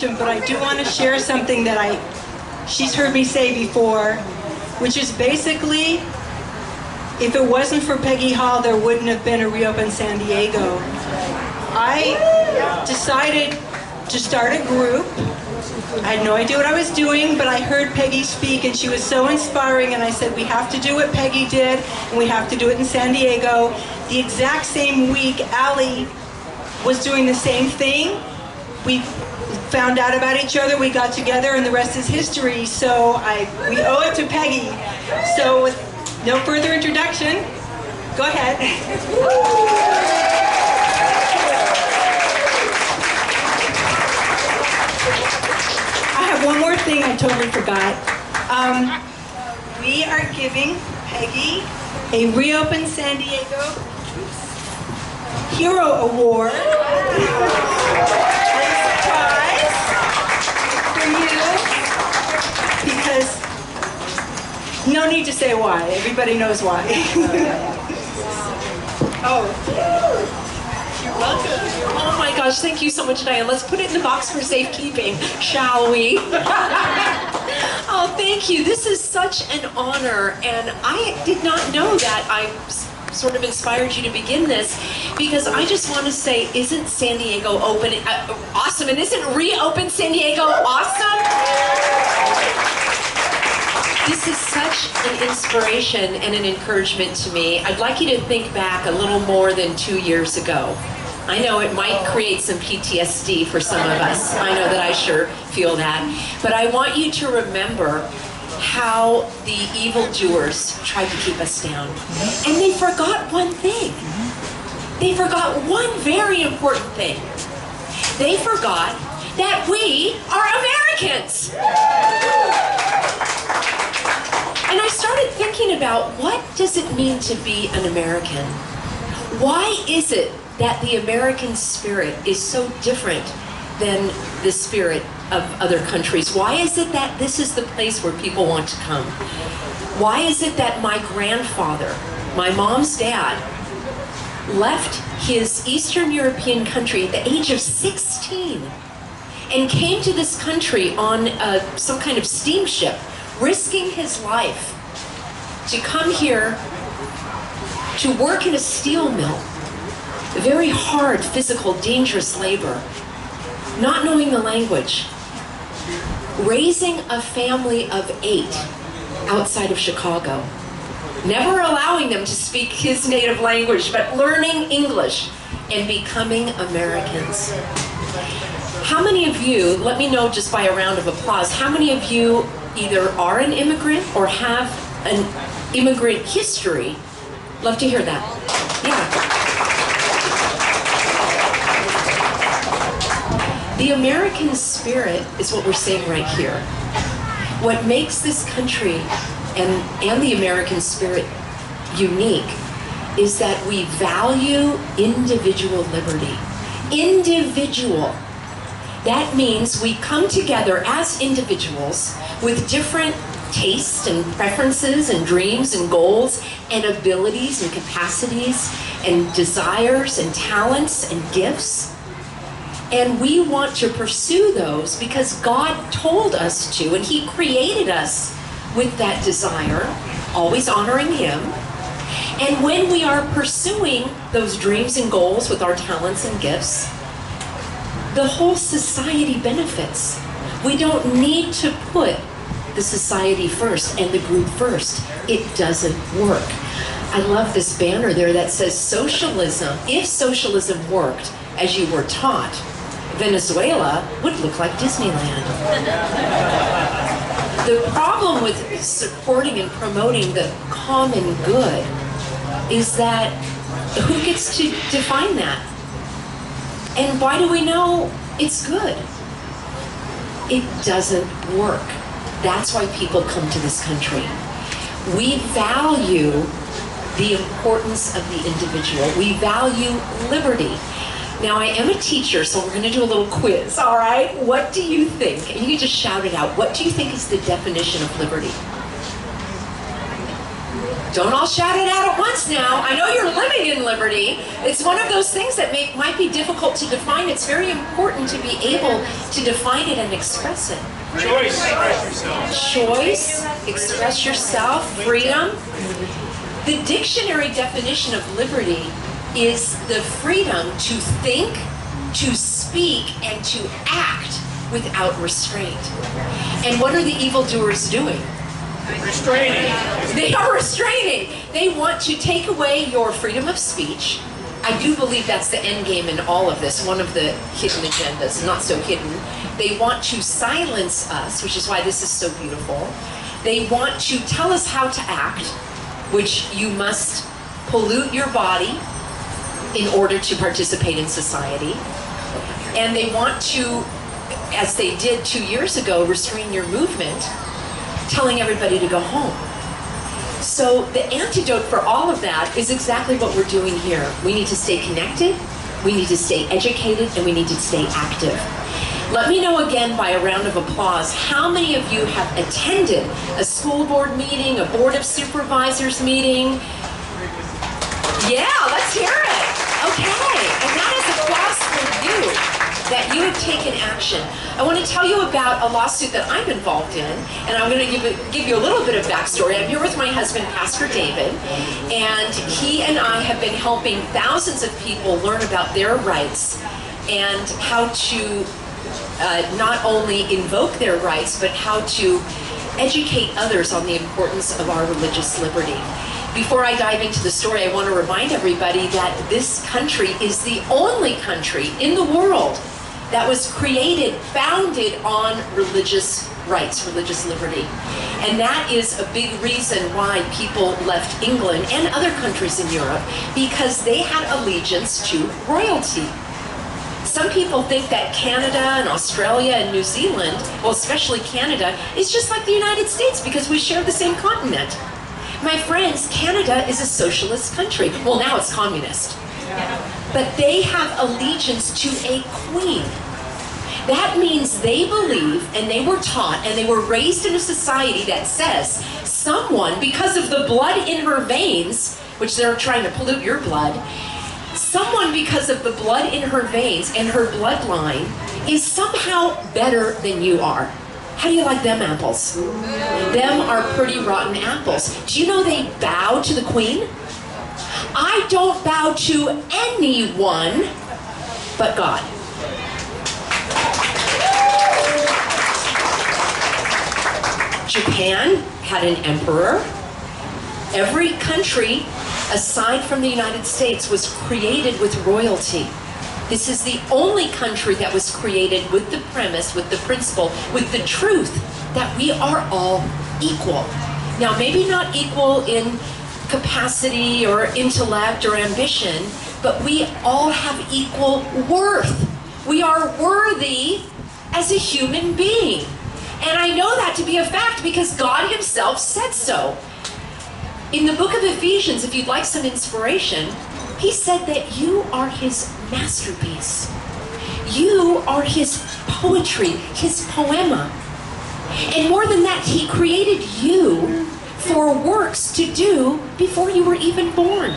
But I do want to share something that she's heard me say before, which is basically, if it wasn't for Peggy Hall, there wouldn't have been a Reopen San Diego. I decided to start a group. I had no idea what I was doing, but I heard Peggy speak and she was so inspiring, and I said, we have to do what Peggy did, and we have to do it in San Diego. The exact same week, Allie was doing the same thing. We found out about each other, we got together, and the rest is history. So we owe it to Peggy. So with no further introduction, go ahead. I have one more thing I totally forgot. We are giving Peggy a Reopen San Diego Hero Award. Because no need to say why, everybody knows why. Oh, you're welcome. Oh my gosh, thank you so much, Diane. Let's put it in the box for safekeeping, shall we? Oh, thank you. This is such an honor, and I did not know that I sort of inspired you to begin this, because I just want to say, isn't San Diego open awesome? And isn't Reopen San Diego awesome? This is such an inspiration and an encouragement to me. I'd like you to think back a little more than 2 years ago. I know it might create some PTSD for some of us. I know that I sure feel that. But I want you to remember how the evildoers tried to keep us down. And they forgot one thing. They forgot one very important thing. They forgot that we are Americans. And I started thinking about, what does it mean to be an American? Why is it that the American spirit is so different than the spirit of other countries? Why is it that this is the place where people want to come? Why is it that my grandfather, my mom's dad, left his Eastern European country at the age of 16 and came to this country on some kind of steamship, risking his life to come here to work in a steel mill, very hard, physical, dangerous labor, not knowing the language, raising a family of 8 outside of Chicago, never allowing them to speak his native language, but learning English and becoming Americans. How many of you, let me know just by a round of applause, how many of you either are an immigrant or have an immigrant history? Love to hear that. Yeah. The American spirit is what we're saying right here. What makes this country and the American spirit unique is that we value individual liberty. Individual. That means we come together as individuals with different tastes and preferences and dreams and goals and abilities and capacities and desires and talents and gifts. And we want to pursue those because God told us to, and He created us with that desire, always honoring Him. And when we are pursuing those dreams and goals with our talents and gifts, the whole society benefits. We don't need to put the society first and the group first. It doesn't work. I love this banner there that says socialism. If socialism worked as you were taught, Venezuela would look like Disneyland. The problem with supporting and promoting the common good is that who gets to define that? And why do we know it's good? It doesn't work. That's why people come to this country. We value the importance of the individual. We value liberty. Now, I am a teacher, so we're going to do a little quiz, all right? What do you think? And you can just shout it out. What do you think is the definition of liberty? Don't all shout it out at once now. I know you're living in liberty. It's one of those things that might be difficult to define. It's very important to be able to define it and express it. Choice. Express yourself. Choice, express yourself, freedom. The dictionary definition of liberty is the freedom to think, to speak, and to act without restraint. And what are the evildoers doing? Restraining. They are restraining. They want to take away your freedom of speech. I do believe that's the end game in all of this, one of the hidden agendas, not so hidden. They want to silence us, which is why this is so beautiful. They want to tell us how to act, which you must pollute your body in order to participate in society. And they want to, as they did 2 years ago, restrain your movement, telling everybody to go home. So the antidote for all of that is exactly what we're doing here. We need to stay connected, we need to stay educated, and we need to stay active. Let me know again by a round of applause how many of you have attended a school board meeting, a board of supervisors meeting. Yeah, let's hear it. Okay, and that is applause for you, that you have taken action. I want to tell you about a lawsuit that I'm involved in, and I'm going to give you a little bit of backstory. I'm here with my husband, Pastor David, and he and I have been helping thousands of people learn about their rights and how to not only invoke their rights, but how to educate others on the importance of our religious liberty. Before I dive into the story, I want to remind everybody that this country is the only country in the world that was created, founded on religious rights, religious liberty. And that is a big reason why people left England and other countries in Europe, because they had allegiance to royalty. Some people think that Canada and Australia and New Zealand, well, especially Canada, is just like the United States because we share the same continent. My friends, Canada is a socialist country. Well, now it's communist. But they have allegiance to a queen. That means they believe, and they were taught, and they were raised in a society that says someone, because of the blood in her veins, which they're trying to pollute your blood, someone because of the blood in her veins and her bloodline is somehow better than you are. How do you like them apples? Them are pretty rotten apples. Do you know they bow to the queen? I don't bow to anyone but God. Japan had an emperor. Every country, aside from the United States, was created with royalty. This is the only country that was created with the premise, with the principle, with the truth that we are all equal. Now, maybe not equal in capacity or intellect or ambition, but we all have equal worth. We are worthy as a human being. And I know that to be a fact because God Himself said so. In the book of Ephesians, if you'd like some inspiration, He said that you are His masterpiece. You are His poetry, His poema. And more than that, He created you for works to do before you were even born.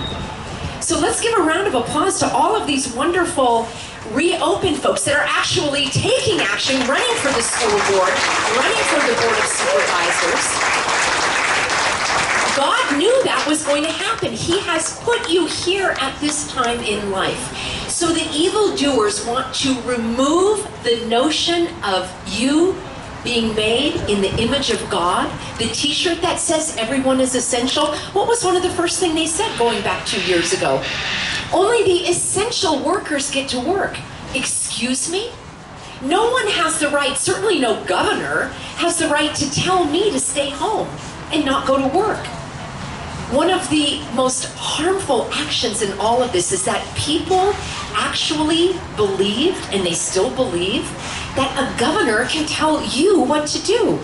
So let's give a round of applause to all of these wonderful Reopen folks that are actually taking action, running for the school board, running for the board of supervisors. God knew that was going to happen. He has put you here at this time in life. So the evildoers want to remove the notion of you being made in the image of God. The t-shirt that says everyone is essential. What was one of the first things they said going back 2 years ago? Only the essential workers get to work. Excuse me? No one has the right, certainly no governor, has the right to tell me to stay home and not go to work. One of the most harmful actions in all of this is that people actually believed, and they still believe, that a governor can tell you what to do.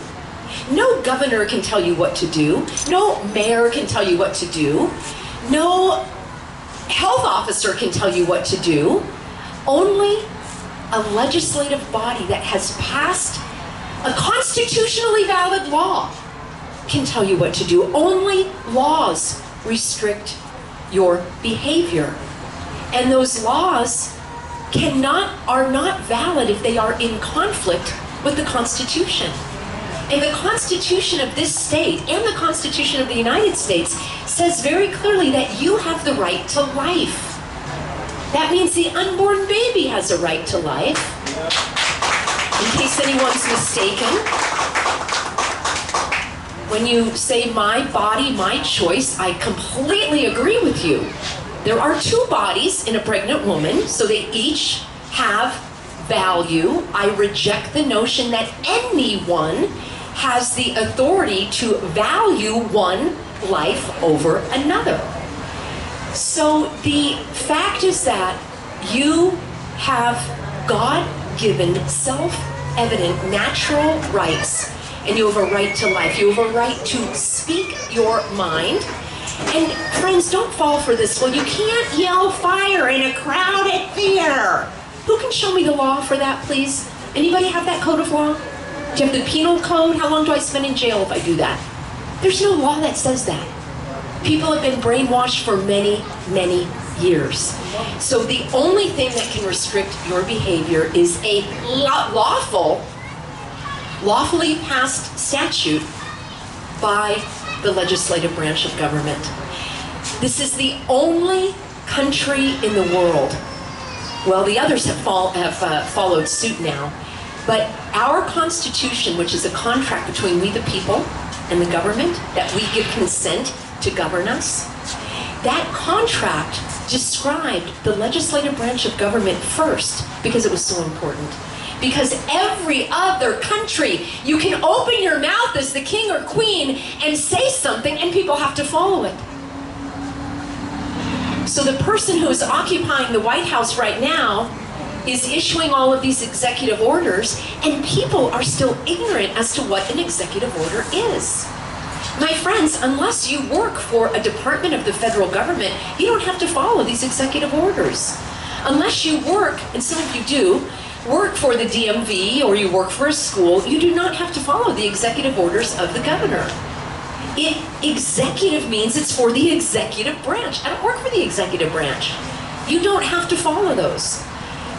No governor can tell you what to do. No mayor can tell you what to do. No health officer can tell you what to do. Only a legislative body that has passed a constitutionally valid law can tell you what to do. Only laws restrict your behavior. And those laws are not valid if they are in conflict with the Constitution. And the Constitution of this state and the Constitution of the United States says very clearly that you have the right to life. That means the unborn baby has a right to life. In case anyone's mistaken, when you say my body, my choice, I completely agree with you. There are two bodies in a pregnant woman, so they each have value. I reject the notion that anyone has the authority to value one life over another. So the fact is that you have God-given, self-evident, natural rights, and you have a right to life. You have a right to speak your mind. And friends, don't fall for this. Well, you can't yell fire in a crowded theater. Who can show me the law for that, please? Anybody have that code of law? Do you have the penal code? How long do I spend in jail if I do that? There's no law that says that. People have been brainwashed for many, many years. So the only thing that can restrict your behavior is a lawfully passed statute by the legislative branch of government. This is the only country in the world. Well, the others have followed suit now. But our Constitution, which is a contract between we the people and the government, that we give consent to govern us, that contract described the legislative branch of government first because it was so important. Because every other country, you can open your mouth as the king or queen and say something and people have to follow it. So the person who is occupying the White House right now is issuing all of these executive orders, and people are still ignorant as to what an executive order is. My friends, unless you work for a department of the federal government, you don't have to follow these executive orders. Unless you work, and some of you do, work for the DMV or you work for a school, you do not have to follow the executive orders of the governor. Executive means it's for the executive branch. I don't work for the executive branch. You don't have to follow those.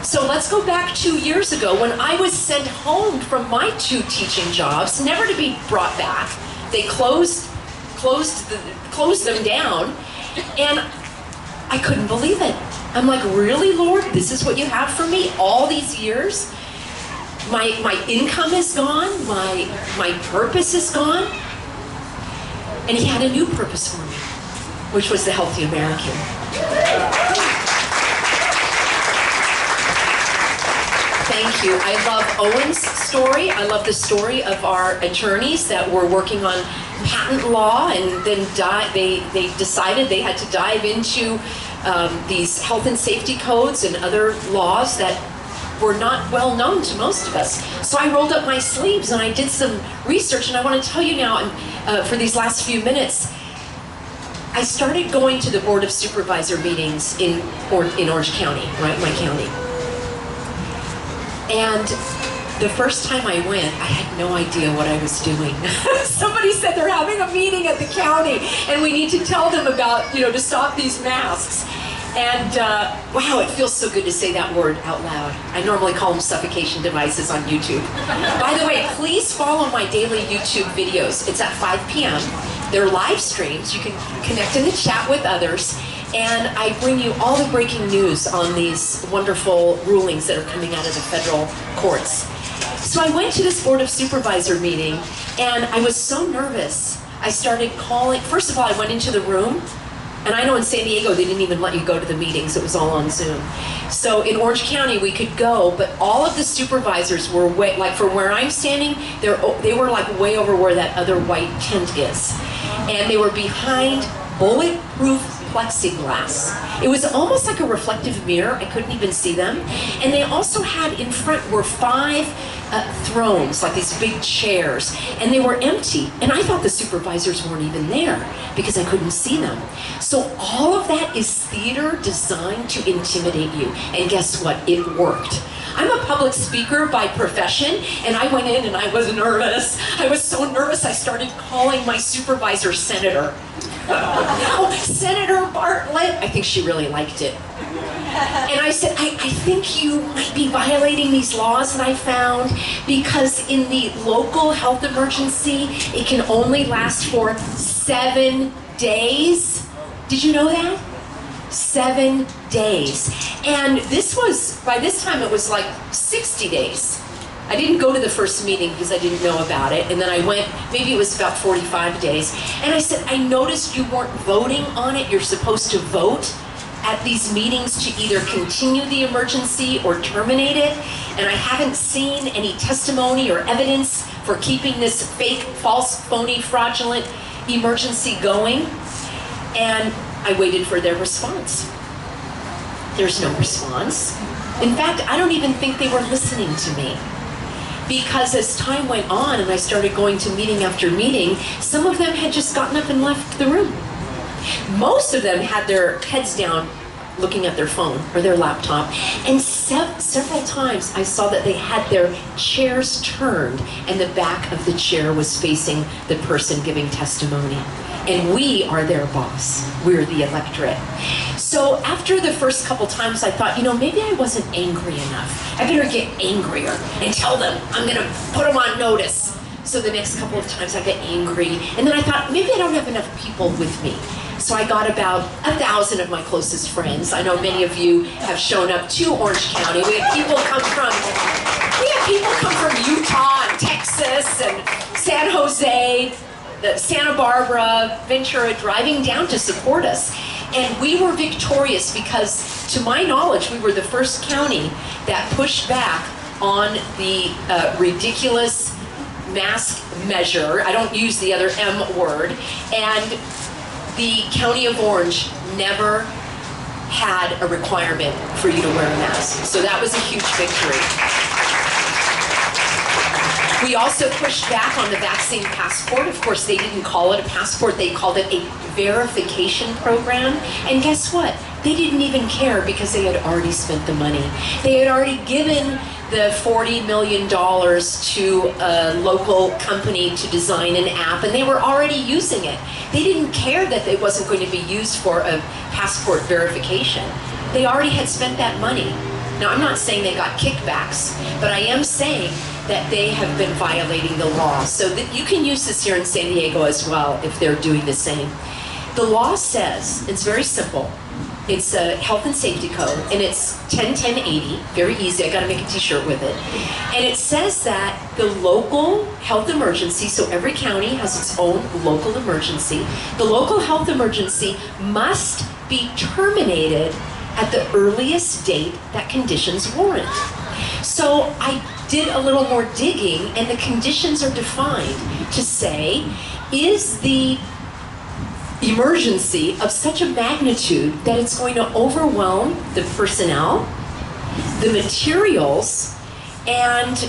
So let's go back 2 years ago when I was sent home from my 2 teaching jobs, never to be brought back. They closed them down, and I couldn't believe it. I'm like, really, Lord? This is what you have for me all these years? My income is gone. My purpose is gone. And he had a new purpose for me, which was the healthy American. Thank you. I love Owen's story. I love the story of our attorneys that were working on patent law, and then they decided they had to dive into these health and safety codes and other laws that were not well known to most of us. So I rolled up my sleeves and I did some research, and I want to tell you now, for these last few minutes, I started going to the Board of Supervisor meetings in Orange County, right, my county. And the first time I went, I had no idea what I was doing. Somebody said they're having a meeting at the county and we need to tell them about, to stop these masks. And wow, it feels so good to say that word out loud. I normally call them suffocation devices on YouTube. By the way, please follow my daily YouTube videos. It's at 5 p.m. They're live streams. You can connect in the chat with others. And I bring you all the breaking news on these wonderful rulings that are coming out of the federal courts. So I went to this Board of Supervisor meeting, and I was so nervous. I started calling. First of all, I went into the room, and I know in San Diego they didn't even let you go to the meetings. It was all on Zoom. So in Orange County we could go, but all of the supervisors were way, like from where I'm standing, they were like way over where that other white tent is. And they were behind bulletproof plexiglass. It was almost like a reflective mirror. I couldn't even see them. And they also had in front were 5 thrones, like these big chairs, and they were empty. And I thought the supervisors weren't even there because I couldn't see them. So all of that is theater designed to intimidate you. And guess what? It worked. I'm a public speaker by profession, and I went in and I was nervous. I was so nervous I started calling my supervisor Senator. Oh, Senator Bartlett. I think she really liked it. And I said, I think you might be violating these laws that I found, because in the local health emergency, it can only last for 7 days. Did you know that? 7 days. And this was, by this time it was like 60 days. I didn't go to the first meeting because I didn't know about it. And then I went, maybe it was about 45 days. And I said, I noticed you weren't voting on it. You're supposed to vote at these meetings to either continue the emergency or terminate it. And I haven't seen any testimony or evidence for keeping this fake, false, phony, fraudulent emergency going. And I waited for their response. There's no response. In fact, I don't even think they were listening to me. Because as time went on and I started going to meeting after meeting, some of them had just gotten up and left the room. Most of them had their heads down looking at their phone or their laptop. And several times I saw that they had their chairs turned and the back of the chair was facing the person giving testimony. And we are their boss. We're the electorate. So after the first couple times, I thought, maybe I wasn't angry enough. I better get angrier and tell them I'm gonna put them on notice. So the next couple of times I get angry. And then I thought, maybe I don't have enough people with me. So I got about 1,000 of my closest friends. I know many of you have shown up to Orange County. We have people come from Utah and Texas and San Jose, Santa Barbara, Ventura, driving down to support us. And we were victorious because, to my knowledge, we were the first county that pushed back on the ridiculous mask measure. I don't use the other M word. And the County of Orange never had a requirement for you to wear a mask. So that was a huge victory. We also pushed back on the vaccine passport. Of course, they didn't call it a passport, they called it a verification program. And guess what? They didn't even care because they had already spent the money. They had already given the $40 million to a local company to design an app, and they were already using it. They didn't care that it wasn't going to be used for a passport verification. They already had spent that money. Now, I'm not saying they got kickbacks, but I am saying that they have been violating the law. So that you can use this here in San Diego as well if they're doing the same. The law says, it's very simple, it's a health and safety code, and it's 10-10-80, very easy, I gotta make a t-shirt with it. And it says that the local health emergency, so every county has its own local emergency, the local health emergency must be terminated at the earliest date that conditions warrant. So I did a little more digging, and the conditions are defined to say, is the emergency of such a magnitude that it's going to overwhelm the personnel, the materials, and,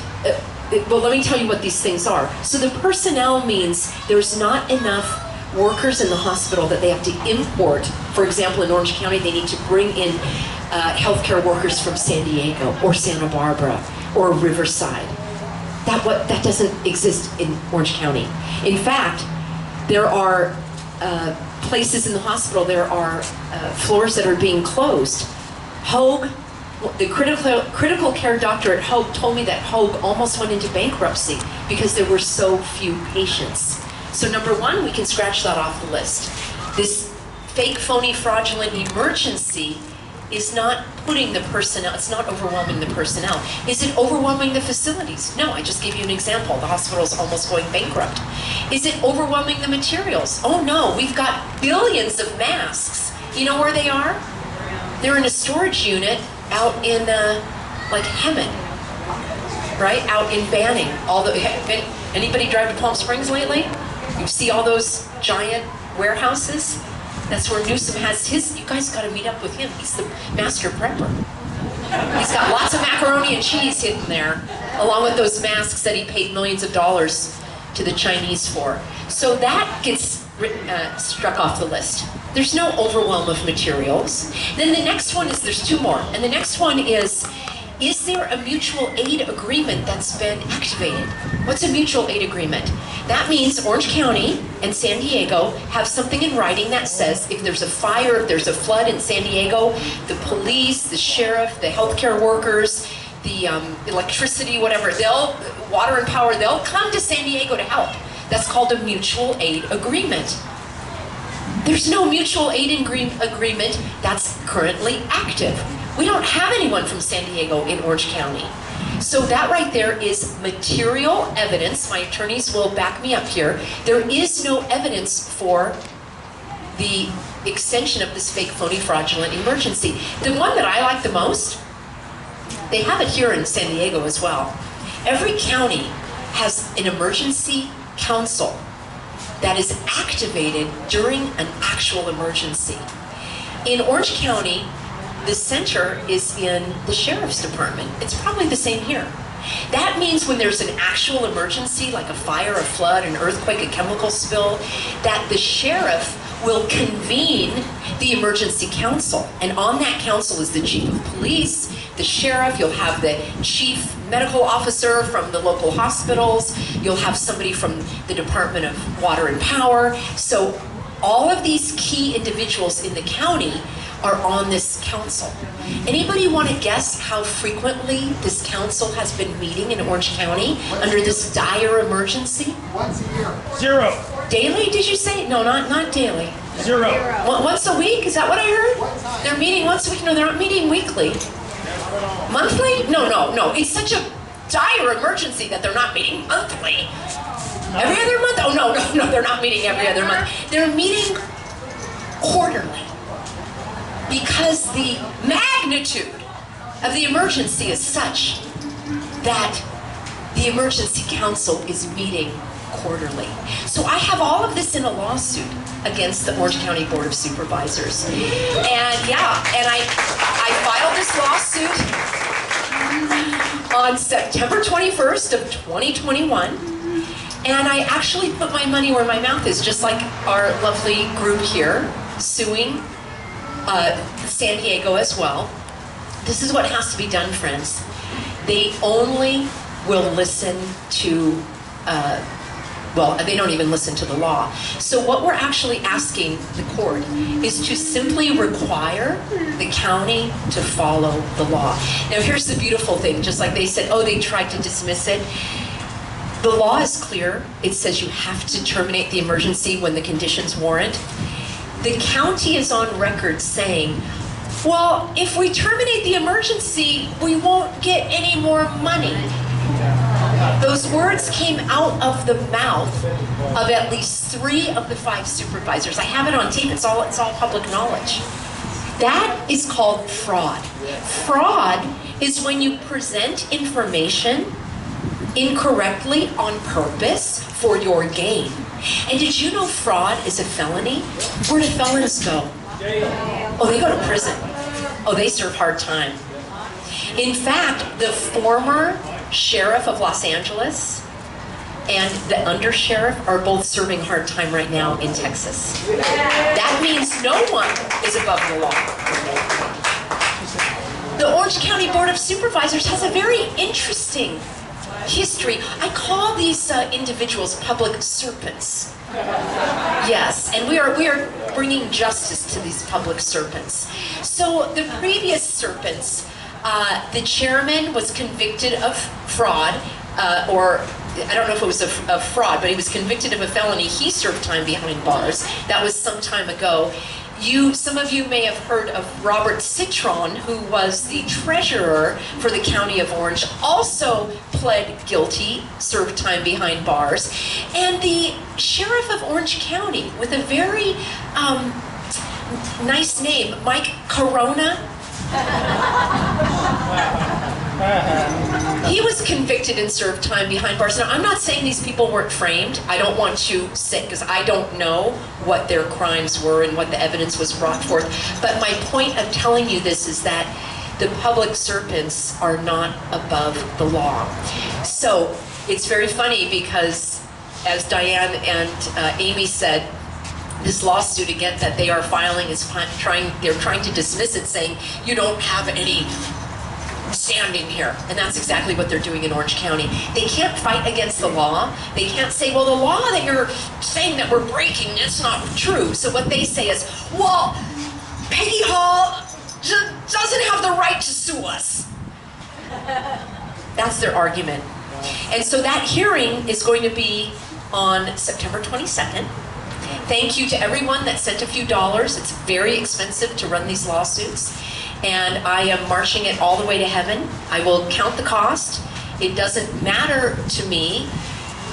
well, let me tell you what these things are. So the personnel means there's not enough workers in the hospital that they have to import. For example, in Orange County, they need to bring in healthcare workers from San Diego or Santa Barbara or Riverside. That doesn't exist in Orange County. In fact, there are places in the hospital, there are floors that are being closed. Hoag, the critical care doctor at Hoag told me that Hoag almost went into bankruptcy because there were so few patients. So number one, we can scratch that off the list. This fake, phony, fraudulent emergency is not putting the personnel, it's not overwhelming the personnel. Is it overwhelming the facilities? No, I just gave you an example. The hospital's almost going bankrupt. Is it overwhelming the materials? Oh no, we've got billions of masks. You know where they are? They're in a storage unit out in like Hemet, right? Out in Banning. Anybody drive to Palm Springs lately? You see all those giant warehouses? That's where Newsom has his, you guys gotta meet up with him. He's the master prepper. He's got lots of macaroni and cheese hidden there, along with those masks that he paid millions of dollars to the Chinese for. So that gets struck off the list. There's no overwhelm of materials. Then the next one is, there's two more, and the next one is is there a mutual aid agreement that's been activated? What's a mutual aid agreement? That means Orange County and San Diego have something in writing that says if there's a fire, if there's a flood in San Diego, the police, the sheriff, the healthcare workers, the electricity, whatever, water and power, they'll come to San Diego to help. That's called a mutual aid agreement. There's no mutual aid agreement that's currently active. We don't have anyone from San Diego in Orange County. So that right there is material evidence. My attorneys will back me up here. There is no evidence for the extension of this fake, phony, fraudulent emergency. The one that I like the most, they have it here in San Diego as well. Every county has an emergency council that is activated during an actual emergency. In Orange County, the center is in the sheriff's department. It's probably the same here. That means when there's an actual emergency, like a fire, a flood, an earthquake, a chemical spill, that the sheriff will convene the emergency council. And on that council is the chief of police, the sheriff, you'll have the chief medical officer from the local hospitals, you'll have somebody from the Department of Water and Power. So all of these key individuals in the county are on this council. Anybody want to guess how frequently this council has been meeting in Orange County under this dire emergency? Once a year. 0. Daily, did you say? No, not daily. 0. Once a week? Is that what I heard? One time. They're meeting once a week. No, they're not meeting weekly. Monthly? No. It's such a dire emergency that they're not meeting monthly. Every other month? Oh, no, they're not meeting every other month. They're meeting quarterly. Because the magnitude of the emergency is such that the emergency council is meeting quarterly. So I have all of this in a lawsuit against the Orange County Board of Supervisors. And I filed this lawsuit on September 21st of 2021. And I actually put my money where my mouth is, just like our lovely group here, suing San Diego as well. This is what has to be done, friends. They only will listen to, they don't even listen to the law. So what we're actually asking the court is to simply require the county to follow the law. Now here's the beautiful thing, just like they said, they tried to dismiss it. The law is clear. It says you have to terminate the emergency when the conditions warrant. The county is on record saying, well, if we terminate the emergency, we won't get any more money. Those words came out of the mouth of at least 3 of the 5 supervisors. I have it on tape, it's all public knowledge. That is called fraud. Fraud is when you present information incorrectly on purpose for your gain. And did you know fraud is a felony? Where do felons go? They go to prison. They serve hard time. In fact, the former sheriff of Los Angeles and the undersheriff are both serving hard time right now in Texas. That means no one is above the law. The Orange County Board of Supervisors has a very interesting history. I call these individuals public serpents. Yes, and we are bringing justice to these public serpents. So the previous serpents, the chairman was convicted of fraud, or I don't know if it was a fraud, but he was convicted of a felony. He served time behind bars. That was some time ago. Some of you may have heard of Robert Citron, who was the treasurer for the County of Orange, also pled guilty, served time behind bars. And the sheriff of Orange County, with a very nice name, Mike Corona, he was convicted and served time behind bars. Now, I'm not saying these people weren't framed. I don't want to say, because I don't know what their crimes were and what the evidence was brought forth. But my point of telling you this is that the public serpents are not above the law. So it's very funny because, as Diane and Amy said, this lawsuit again that they are filing is they're trying to dismiss it, saying you don't have any standing here. And that's exactly what they're doing in Orange County. They can't fight against the law. They can't say, well, the law that you're saying that we're breaking, it's not true. So what they say is, well, Peggy Hall doesn't have the right to sue us. That's their argument. And so that hearing is going to be on September 22nd. Thank you to everyone that sent a few dollars. It's very expensive to run these lawsuits. And I am marching it all the way to heaven. I will count the cost. It doesn't matter to me.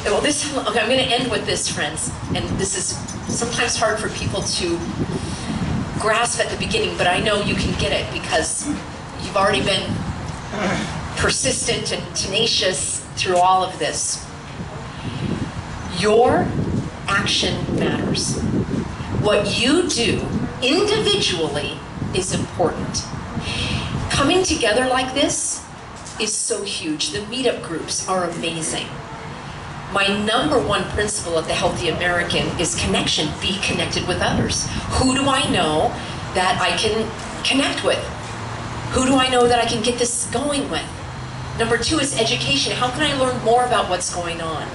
Well, okay, I'm going to end with this, friends. And this is sometimes hard for people to grasp at the beginning, but I know you can get it because you've already been persistent and tenacious through all of this. Your action matters. What you do individually is important. Coming together like this is so huge. The meetup groups are amazing. My number one principle at the Healthy American is connection. Be connected with others. Who do I know that I can connect with? Who do I know that I can get this going with? Number two is education. How can I learn more about what's going on?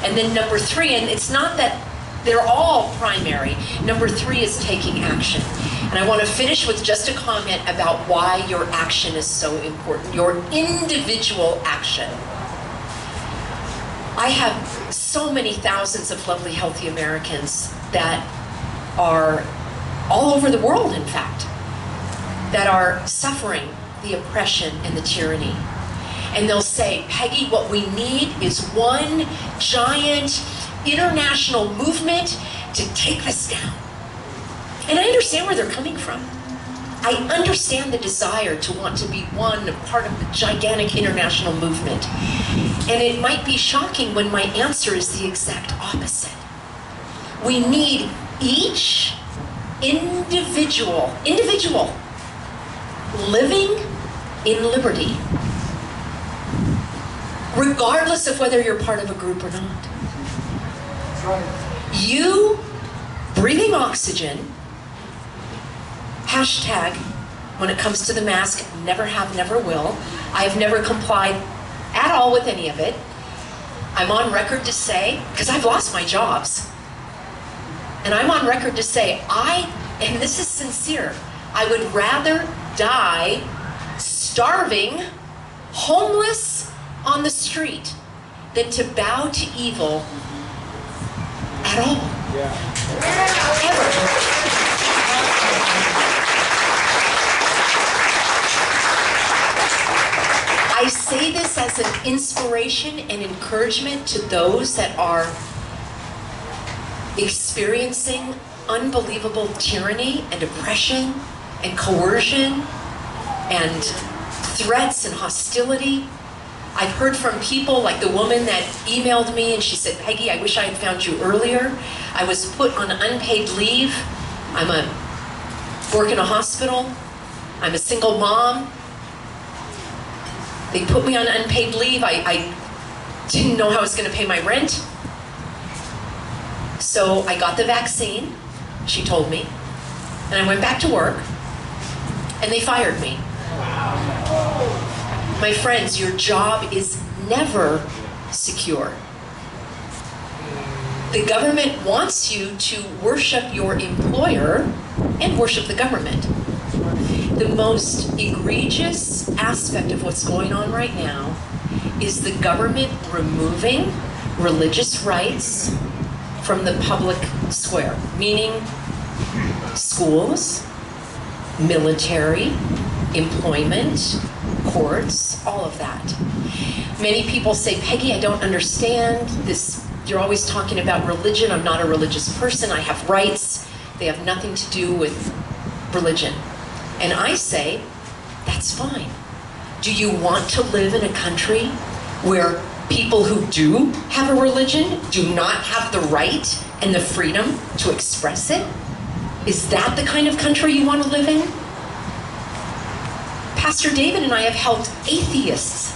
And then number three, and it's not that they're all primary, number three is taking action. And I want to finish with just a comment about why your action is so important, your individual action. I have so many thousands of lovely, healthy Americans that are all over the world, in fact, that are suffering the oppression and the tyranny. And they'll say, Peggy, what we need is one giant international movement to take this down. And I understand where they're coming from. I understand the desire to want to be part of the gigantic international movement. And it might be shocking when my answer is the exact opposite. We need each individual living in liberty, regardless of whether you're part of a group or not. That's right. You breathing oxygen, hashtag, when it comes to the mask, never have, never will. I have never complied at all with any of it. I'm on record to say, because I've lost my jobs, and I'm on record to say, and this is sincere, I would rather die starving, homeless on the street, than to bow to evil at all. Yeah. Ever. I say this as an inspiration and encouragement to those that are experiencing unbelievable tyranny and oppression and coercion and threats and hostility. I've heard from people like the woman that emailed me and she said, Peggy, I wish I had found you earlier. I was put on unpaid leave. Work in a hospital. I'm a single mom. They put me on unpaid leave. I didn't know how I was going to pay my rent. So I got the vaccine, she told me, and I went back to work, and they fired me. My friends, your job is never secure. The government wants you to worship your employer and worship the government. The most egregious aspect of what's going on right now is the government removing religious rights from the public square, meaning schools, military, employment, courts, all of that. Many people say, Peggy, I don't understand this. You're always talking about religion. I'm not a religious person. I have rights. They have nothing to do with religion. And I say, that's fine. Do you want to live in a country where people who do have a religion do not have the right and the freedom to express it? Is that the kind of country you want to live in? Pastor David and I have helped atheists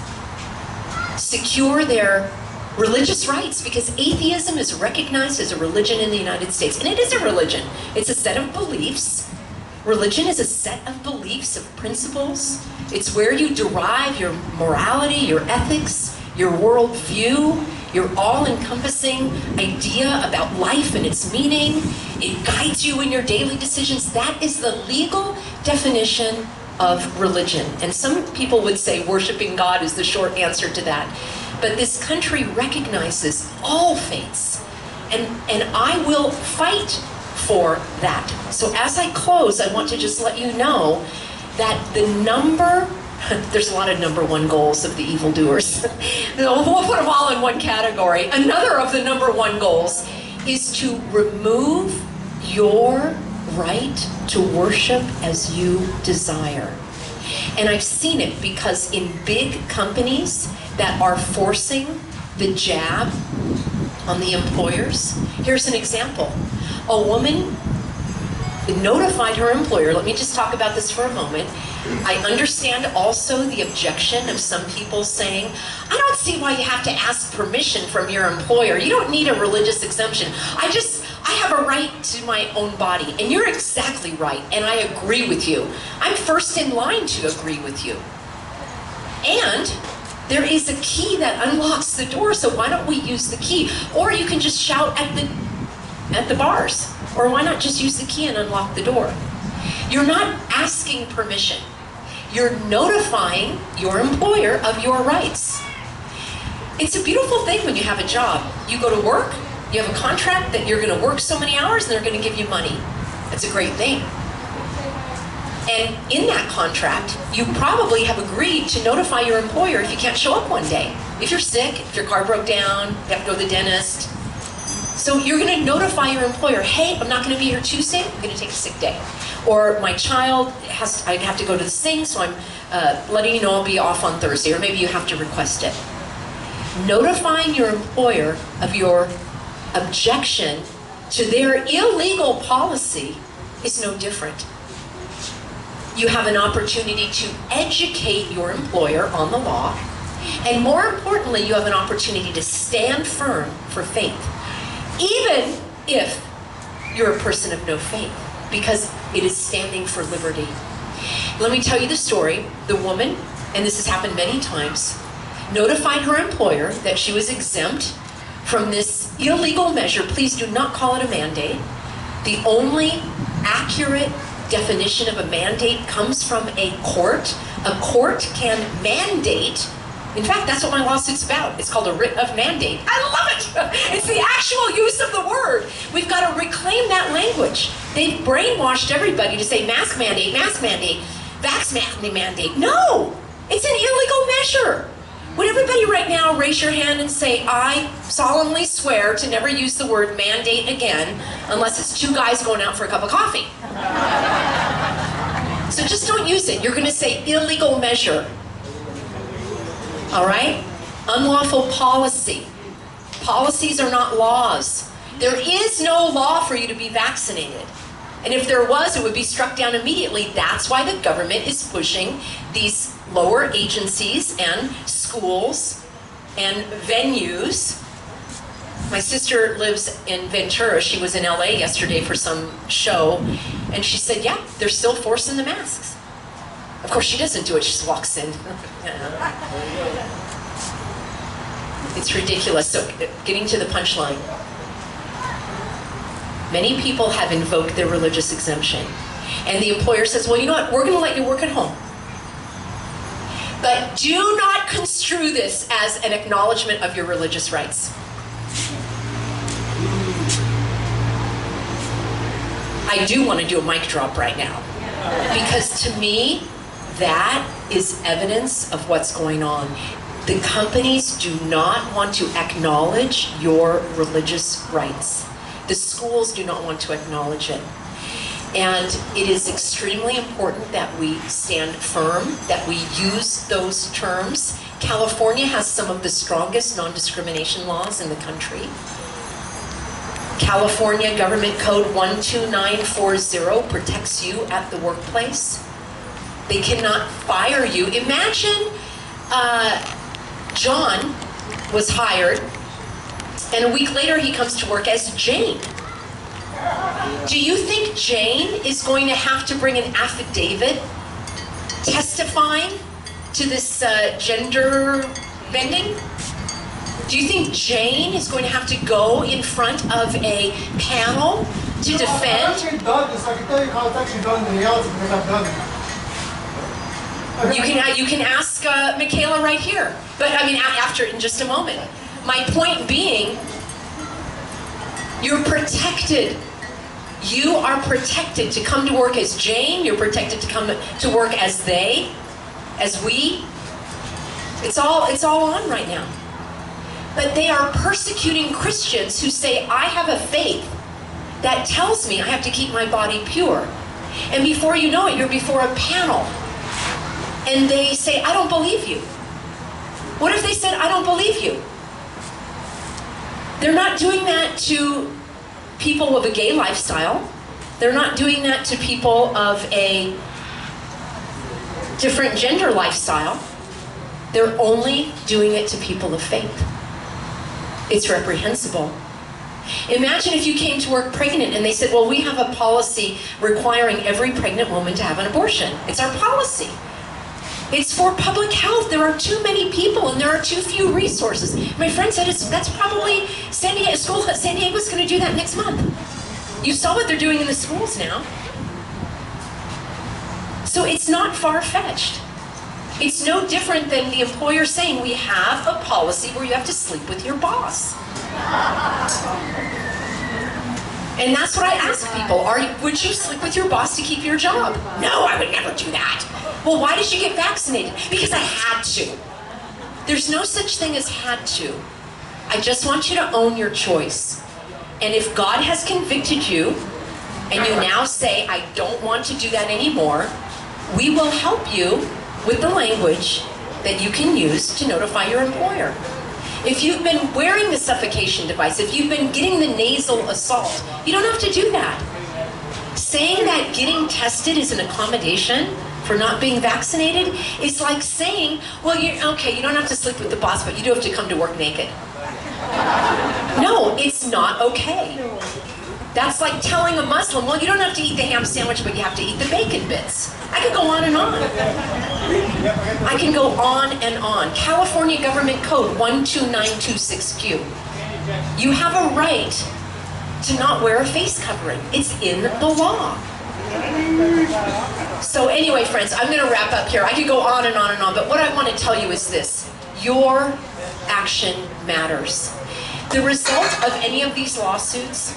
secure their religious rights because atheism is recognized as a religion in the United States. And it is a religion. It's a set of beliefs. Religion is a set of beliefs, of principles It's where you derive your morality, your ethics, your worldview, your all-encompassing idea about life and its meaning. It guides you in your daily decisions. That is the legal definition of religion. And some people would say worshiping God is the short answer to that. But this country recognizes all faiths. And I will fight for that. So as I close, I want to just let you know that there's a lot of number one goals of the evildoers. We'll put them all in one category. Another of the number one goals is to remove your right to worship as you desire. And I've seen it because in big companies that are forcing the jab on the employers, here's an example. A woman notified her employer. Let me just talk about this for a moment. I understand also the objection of some people saying, I don't see why you have to ask permission from your employer. You don't need a religious exemption. I have a right to my own body. And you're exactly right, and I agree with you. I'm first in line to agree with you. And there is a key that unlocks the door, so why don't we use the key? Or you can just shout at the bars. Or why not just use the key and unlock the door? You're not asking permission. You're notifying your employer of your rights. It's a beautiful thing when you have a job. You go to work, you have a contract that you're going to work so many hours and they're going to give you money. That's a great thing. And in that contract, you probably have agreed to notify your employer if you can't show up one day. If you're sick, if your car broke down, you have to go to the dentist. So you're going to notify your employer, hey, I'm not going to be here Tuesday, I'm going to take a sick day. Or my child I have to go to the sing, so I'm letting you know I'll be off on Thursday. Or maybe you have to request it. Notifying your employer of your objection to their illegal policy is no different. You have an opportunity to educate your employer on the law, and more importantly, you have an opportunity to stand firm for faith, even if you're a person of no faith, because it is standing for liberty. Let me tell you the story. The woman, and this has happened many times, notified her employer that she was exempt from this illegal measure. Please do not call it a mandate. The only accurate definition of a mandate comes from a court. A court can mandate. In fact, that's what my lawsuit's about. It's called a writ of mandate. I love it. It's the actual use of the word. We've got to reclaim that language. They've brainwashed everybody to say mask mandate, vax mandate. No, it's an illegal measure. Would everybody right now raise your hand and say, I solemnly swear to never use the word mandate again unless it's two guys going out for a cup of coffee. So just don't use it. You're going to say illegal measure. All right? Unlawful policy. Policies are not laws. There is no law for you to be vaccinated. And if there was, it would be struck down immediately. That's why the government is pushing these lower agencies and schools and venues. My sister lives in Ventura. She was in LA yesterday for some show. And she said, yeah, they're still forcing the masks. Of course, she doesn't do it. She just walks in. It's ridiculous. So getting to the punchline. Many people have invoked their religious exemption. And the employer says, well, you know what? We're going to let you work at home. But do not construe this as an acknowledgement of your religious rights. I do want to do a mic drop right now. Because to me, that is evidence of what's going on. The companies do not want to acknowledge your religious rights. The schools do not want to acknowledge it. And it is extremely important that we stand firm, that we use those terms. California has some of the strongest non-discrimination laws in the country. California Government Code 12940 protects you at the workplace. They cannot fire you. Imagine John was hired, and a week later he comes to work as Jane. Do you think Jane is going to have to bring an affidavit testifying to this gender bending? Do you think Jane is going to have to go in front of a panel to I've defend? actually done this. I can tell you how it's actually done in reality because I've done it. You can ask Michaela right here, but I mean after in just a moment. My point being, you're protected. You are protected to come to work as Jane. You're protected to come to work as they, as we. It's all on right now. But they are persecuting Christians who say, I have a faith that tells me I have to keep my body pure. And before you know it, you're before a panel. And they say, I don't believe you. What if they said, I don't believe you? They're not doing that to people with a gay lifestyle. They're not doing that to people of a different gender lifestyle. They're only doing it to people of faith. It's reprehensible. Imagine if you came to work pregnant and they said, well, we have a policy requiring every pregnant woman to have an abortion. It's our policy. It's for public health. There are too many people and there are too few resources. My friend said that's probably San Diego's going to do that next month. You saw what they're doing in the schools now. So it's not far-fetched. It's no different than the employer saying, we have a policy where you have to sleep with your boss. And that's what I ask people. Would you sleep with your boss to keep your job? No, I would never do that. Well, why did you get vaccinated? Because I had to. There's no such thing as had to. I just want you to own your choice. And if God has convicted you, and you now say, I don't want to do that anymore, we will help you with the language that you can use to notify your employer. If you've been wearing the suffocation device, if you've been getting the nasal assault, you don't have to do that. Saying that getting tested is an accommodation for not being vaccinated is like saying, well, you don't have to sleep with the boss, but you do have to come to work naked. No, it's not okay. That's like telling a Muslim, well, you don't have to eat the ham sandwich, but you have to eat the bacon bits. I could go on and on. I can go on and on. California Government Code 12926Q. You have a right to not wear a face covering. It's in the law. So anyway, friends, I'm going to wrap up here. I could go on and on and on, but what I want to tell you is this. Your action matters. The result of any of these lawsuits,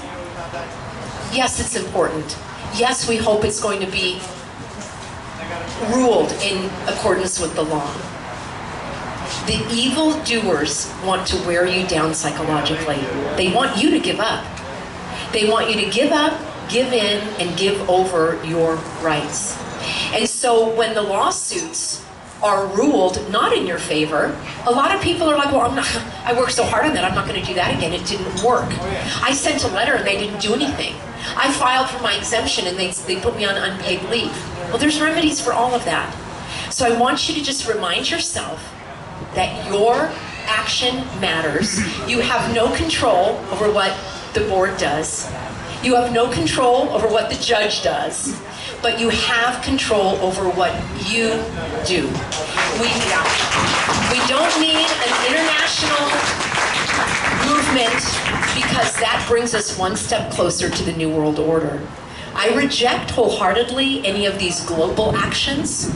yes, it's important. Yes, we hope it's going to be ruled in accordance with the law. The evildoers want to wear you down psychologically. They want you to give up. They want you to give up, give in, and give over your rights. And so when the lawsuits are ruled not in your favor, a lot of people are like, well, I worked so hard on that, I'm not going to do that again. It didn't work. I sent a letter and they didn't do anything. I filed for my exemption and they put me on unpaid leave. Well, there's remedies for all of that. So I want you to just remind yourself that your action matters. You have no control over what the board does. You have no control over what the judge does. But you have control over what you do. We don't need an international movement because that brings us one step closer to the New World Order. I reject wholeheartedly any of these global actions.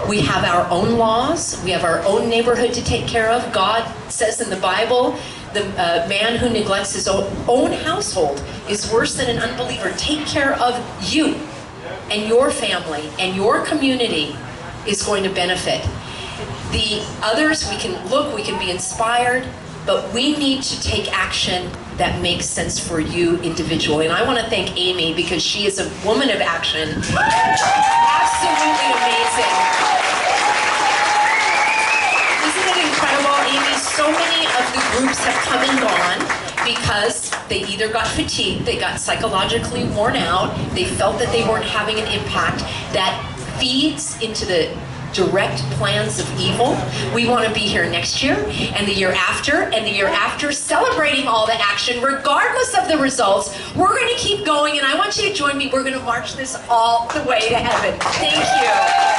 We have our own laws. We have our own neighborhood to take care of. God says in the Bible, the man who neglects his own household is worse than an unbeliever. Take care of you and your family and your community is going to benefit. The others, we can look, we can be inspired, but we need to take action that makes sense for you individually. And I want to thank Amy because she is a woman of action. Absolutely amazing. Isn't it incredible, Amy? So many of the groups have come and gone because they either got fatigued, they got psychologically worn out, they felt that they weren't having an impact that feeds into the direct plans of evil. We want to be here next year and the year after and the year after celebrating all the action regardless of the results. We're going to keep going and I want you to join me. We're going to march this all the way to heaven. Thank you.